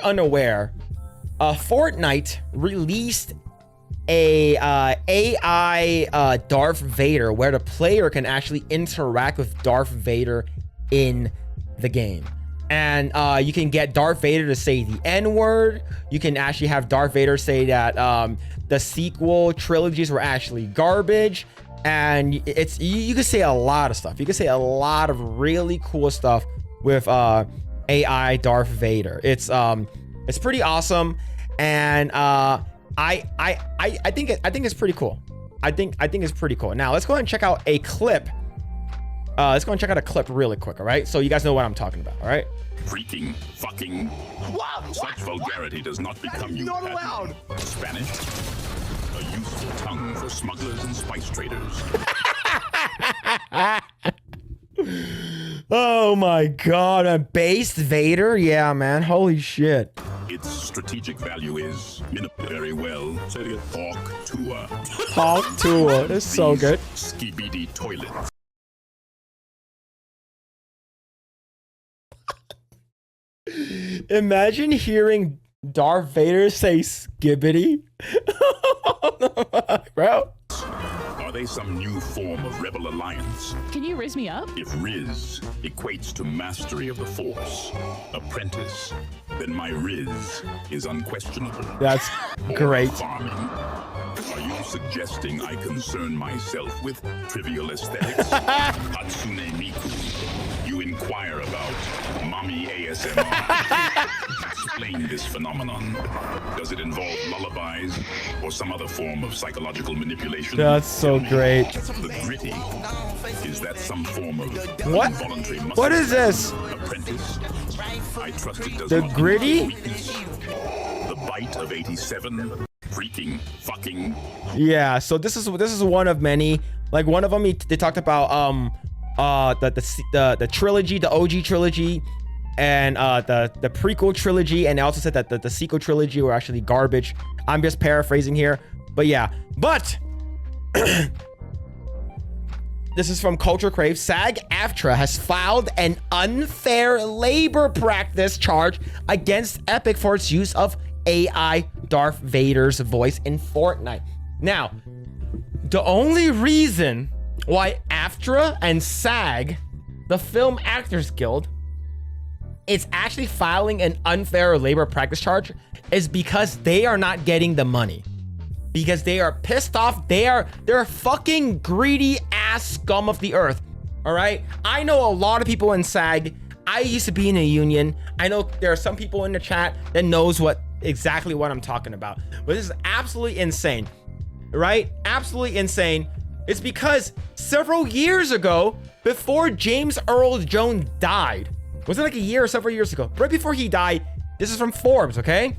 unaware, Fortnite released a AI Darth Vader where the player can actually interact with Darth Vader in the game. And you can get Darth Vader to say the N-word. You can actually have Darth Vader say that the sequel trilogies were actually garbage. And it's you can say a lot of stuff. You can say a lot of really cool stuff with AI Darth Vader. It's pretty awesome, and I think it's pretty cool. I think it's pretty cool. Now let's go ahead and check out a clip. Let's go and check out a clip really quick, all right? So you guys know what I'm talking about, all right? Freaking, fucking. Such vulgarity does not become you. Not allowed. Spanish, a useful tongue for smugglers and spice traders. Oh my god, a based Vader? Yeah, man, holy shit. Its strategic value is very well. Say it again. Hawk Tour. Hawk Tour, that's so good. Skibidi toilets. Imagine hearing Darth Vader say skibbity. Bro. Are they some new form of rebel alliance? Can you raise me up? If Riz equates to mastery of the Force, apprentice, then my Riz is unquestionable. That's great. Farming. Are you suggesting I concern myself with trivial aesthetics? Hatsune Miku, you inquire about mommy ASMR. Explain this phenomenon. Does it involve lullabies or some other form of psychological manipulation? That's so great. The gritty. Is that some form of what? Involuntary muscle? What is this? Apprentice. I trust it does the not gritty? The bite of 87. Freaking fucking. Yeah, so this is one of many. Like one of them they talked about the trilogy, the OG trilogy, and the prequel trilogy, and they also said that the sequel trilogy were actually garbage. I'm just paraphrasing here, but yeah. But this is from Culture Crave. SAG-AFTRA has filed an unfair labor practice charge against Epic for its use of AI Darth Vader's voice in Fortnite. Now, the only reason why AFTRA and SAG, the Film Actors Guild, is actually filing an unfair labor practice charge is because they are not getting the money. Because they are pissed off. They're fucking greedy ass scum of the earth. All right? I know a lot of people in SAG. I used to be in a union. I know there are some people in the chat that knows exactly what I'm talking about. But this is absolutely insane. Right? Absolutely insane. It's because several years ago, before James Earl Jones died, was it like a year or several years ago? Right before he died, this is from Forbes, okay?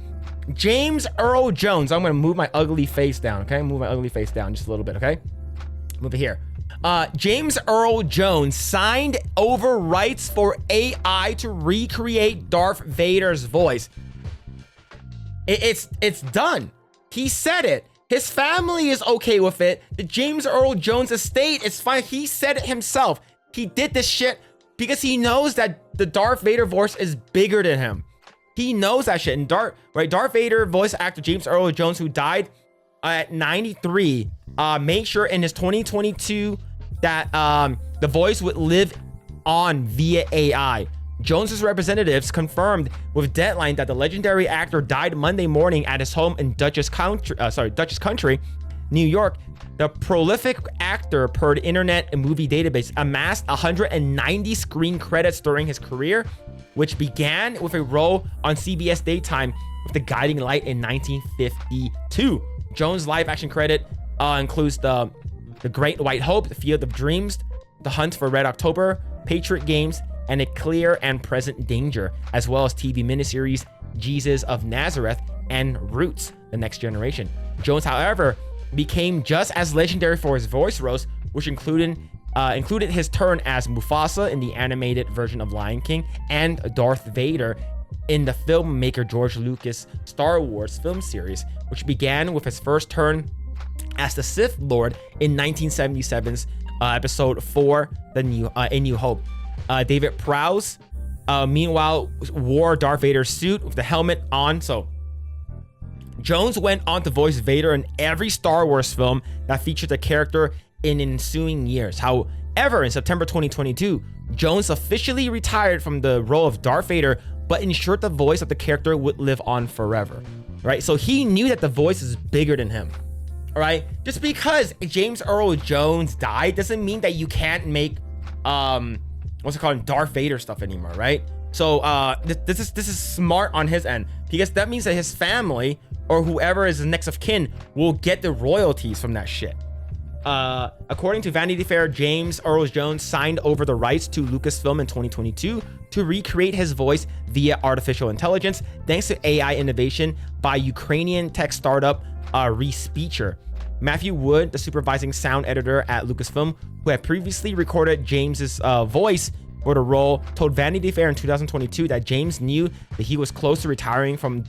James Earl Jones. I'm gonna move my ugly face down, okay? Move my ugly face down just a little bit, okay? Move it here. James Earl Jones signed over rights for AI to recreate Darth Vader's voice. It's done. He said it. His family is okay with it. The James Earl Jones estate is fine. He said it himself. He did this shit because he knows that the Darth Vader voice is bigger than him. He knows that shit. And Darth Vader voice actor James Earl Jones, who died at 93, made sure in his 2022 that the voice would live on via AI. Jones's representatives confirmed with Deadline that the legendary actor died Monday morning at his home in Dutchess Country, New York. The prolific actor, per the Internet and Movie Database, amassed 190 screen credits during his career, which began with a role on CBS Daytime with The Guiding Light in 1952. Jones' live-action credit includes the Great White Hope, The Field of Dreams, The Hunt for Red October, Patriot Games, and A Clear and Present Danger, as well as TV miniseries Jesus of Nazareth and Roots, The Next Generation. Jones, however, became just as legendary for his voice roles, which included his turn as Mufasa in the animated version of Lion King and Darth Vader in the filmmaker George Lucas' Star Wars film series, which began with his first turn as the Sith Lord in 1977's episode 4, A New Hope. David Prowse meanwhile wore Darth Vader's suit with the helmet on. So Jones went on to voice Vader in every Star Wars film that featured the character in ensuing years. However, in September 2022, Jones officially retired from the role of Darth Vader, but ensured the voice of the character would live on forever, right? So he knew that the voice is bigger than him, all right? Just because James Earl Jones died doesn't mean that you can't make, what's it called, Darth Vader stuff anymore, right? So this is smart on his end, because that means that his family or whoever is the next of kin will get the royalties from that shit. According to Vanity Fair, James Earl Jones signed over the rights to Lucasfilm in 2022 to recreate his voice via artificial intelligence, thanks to AI innovation by Ukrainian tech startup Respeecher. Matthew Wood, the supervising sound editor at Lucasfilm, who had previously recorded James's voice for the role, told Vanity Fair in 2022 that James knew that he was close to retiring from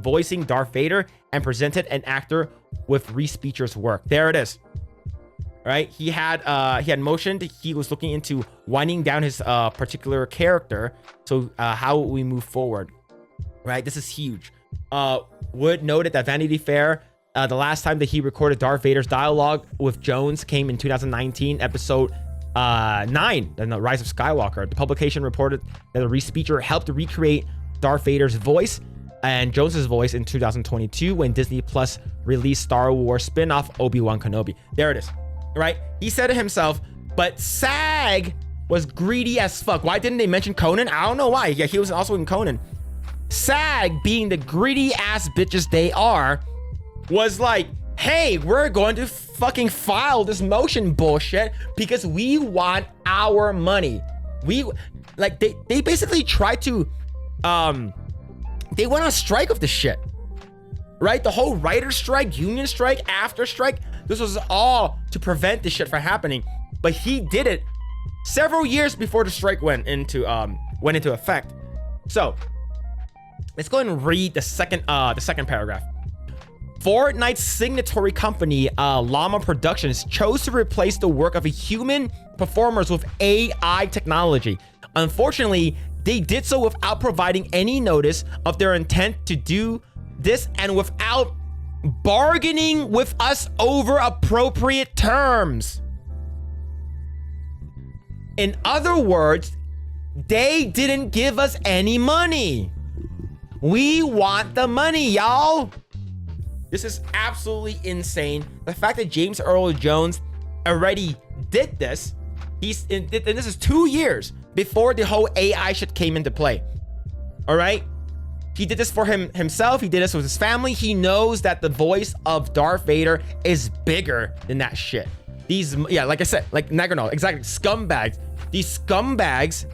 voicing Darth Vader and presented an actor with Respeecher's work. There it is. Right, he had motioned he was looking into winding down his particular character. So how will we move forward? Right, this is huge. Wood noted that Vanity Fair, the last time that he recorded Darth Vader's dialogue with Jones came in 2019, episode 9, The Rise of Skywalker. The publication reported that the Respeecher helped recreate Darth Vader's voice and Jones's voice in 2022 when Disney Plus released Star Wars spin-off Obi-Wan Kenobi. There it is. Right? He said it himself, but SAG was greedy as fuck. Why didn't they mention Conan? I don't know why. Yeah, he was also in Conan. SAG, being the greedy ass bitches they are, was like, hey, we're going to fucking file this motion bullshit because we want our money. They basically tried to, they went on strike of this shit. Right? The whole writer strike, union strike, after strike, this was all to prevent this shit from happening. But he did it several years before the strike went into effect. So let's go ahead and read the second paragraph. Fortnite's signatory company, Llama Productions, chose to replace the work of human performers with AI technology. Unfortunately, they did so without providing any notice of their intent to do this and without bargaining with us over appropriate terms. In other words, they didn't give us any money. We want the money, y'all. This is absolutely insane. The fact that James Earl Jones already did this, and this is 2 years before the whole AI shit came into play. All right? He did this for himself. He did this with his family. He knows that the voice of Darth Vader is bigger than that shit. These, yeah, like I said, like Nagano, exactly, scumbags. These scumbags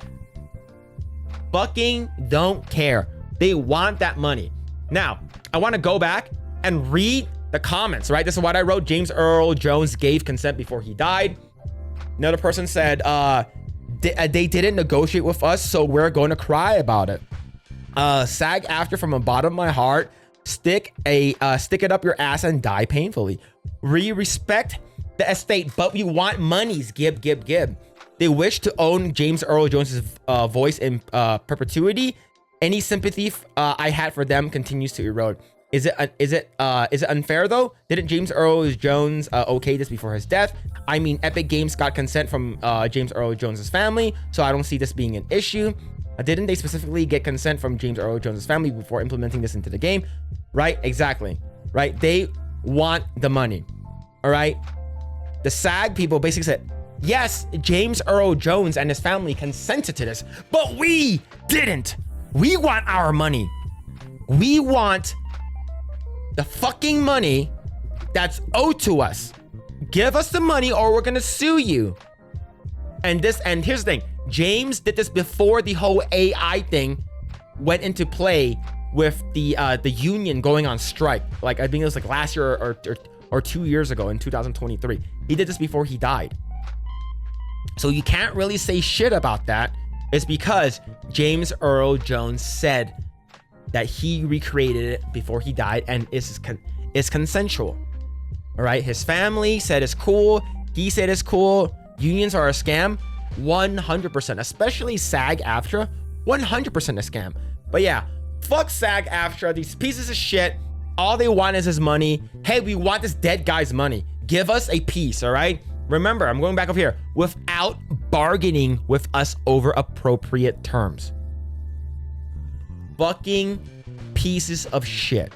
fucking don't care. They want that money. Now, I want to go back and read the comments, right? This is what I wrote. James Earl Jones gave consent before he died. Another person said, they didn't negotiate with us, so we're going to cry about it. SAG-AFTRA, from the bottom of my heart, stick it up your ass and die painfully. We respect the estate, but we want monies. Gib. They wish to own James Earl Jones's voice in perpetuity. Any sympathy I had for them continues to erode. Is it unfair though? Didn't James Earl Jones okay this before his death? I mean, Epic Games got consent from James Earl Jones's family, so I don't see this being an issue. Didn't they specifically get consent from James Earl Jones's family before implementing this into the game? Right? Exactly. Right? They want the money. All right? The SAG people basically said, yes, James Earl Jones and his family consented to this, but we didn't. We want our money. We want the fucking money that's owed to us. Give us the money or we're gonna sue you. And here's the thing. James did this before the whole AI thing went into play with the union going on strike. Like, I think it was like last year or 2 years ago in 2023. He did this before he died. So you can't really say shit about that. It's because James Earl Jones said that he recreated it before he died, and it's consensual. All right, his family said it's cool. He said it's cool. Unions are a scam. 100%, especially SAG-AFTRA, 100% a scam. But yeah, fuck SAG-AFTRA, these pieces of shit. All they want is his money. Hey, we want this dead guy's money. Give us a piece, all right? Remember, I'm going back up here. Without bargaining with us over appropriate terms. Fucking pieces of shit.